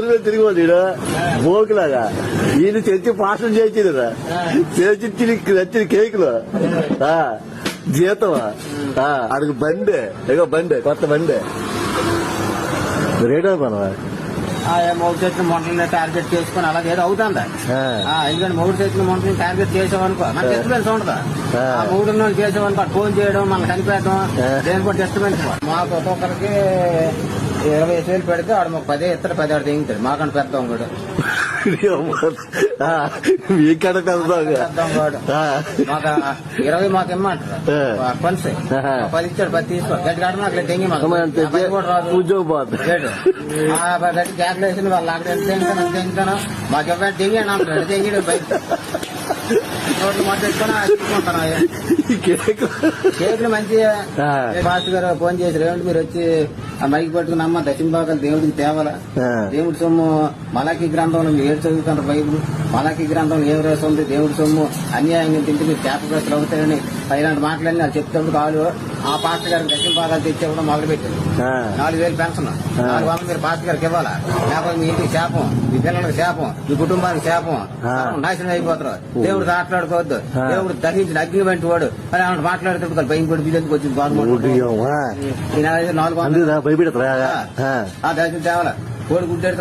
ఊరి మీద తిరిగి ఈడ బోకులాగా ఈయన తెచ్చి పాఠం చేయించిరా చేసి నచ్చిన కేకులు జీతమా అడుగు బండే ఏగో బండే కొత్త బండే రేట్ మనవా మూడు చెట్లు మొంటలని టార్గెట్ చేసుకుని అలాగే ఏదో అవుతుందా ఎందుకంటే మూడు చెట్లు మొంటలను టార్గెట్ చేసామనుకో మనకి డిస్టర్బెన్స్ ఉంటుంది. ఆ మూడు చేసామనుకో ఫోన్ చేయడం మనం కనిపెట్టడం దేని కూడా డిస్టర్బెన్స్. మాకు ఒక్కొక్కరికి 20,000 పెడితే ఆడు మాకు 10 ఇస్తాడు 10 ఆడు తెగించాడు మాకంటే పెద్దాం కూడా మీకడ పెద్దాం కూడా మాకు 20 మాకు ఇమ్మంటారు పనిసే 10 ఇచ్చాడు 10 తీసుకో గట్టి కాడ నాకు తెంగి మాకు ఉద్యోగం పోతుంది గట్టి జాగ్రత్త వేసిన వాళ్ళు అక్కడ తెంగుతాను మాకు ఎవరైనా తెంగాడు అంటాడు తెంగిడు బయట రోడ్లు మొత్తం కేకులు మంచిగా ఫాస్ట్ గారు ఫోన్ చేశారు ఏమిటి మీరు వచ్చి ఆ మైకి పట్టుకుని అమ్మ దక్షిణ భాగాలు దేవుడికి తేవాలా దేవుడి సొమ్ము మలాఖీ గ్రంథంలో మీరు ఏడు చదువుతున్నారు బైబుల్ మలాఖీ గ్రంథంలో ఏం రాస్తుంది దేవుడి సొమ్ము అన్యాయంగా తింటే మీరు శాపగ్రస్తులు అవుతారని ఇలాంటి మాటలన్నీ వాళ్ళు చెప్తాడు కాదు. ఆ పాస్టర్ గారికి దక్షిణ భాగాలు తెచ్చేవడం మొదలు పెట్టారు 4,000 పెన్షన్ 400 మీరు పాస్టర్ గారికి ఇవ్వాలా లేకపోతే మీ ఇంటికి శాపం మీ పిల్లలకి శాపం మీ కుటుంబానికి శాపం నాశనం అయిపోతారు. దేవుడు మాట్లాడుకోవద్దు దేవుడు ధరించి అగ్ని వంటి వాడు అని ఆమె మాట్లాడుతుంటారు భయం కూడా బిజెందుకు వచ్చింది గవర్నమెంట్ 400 దర్శనం తేవాలా కోడి గుడ్డ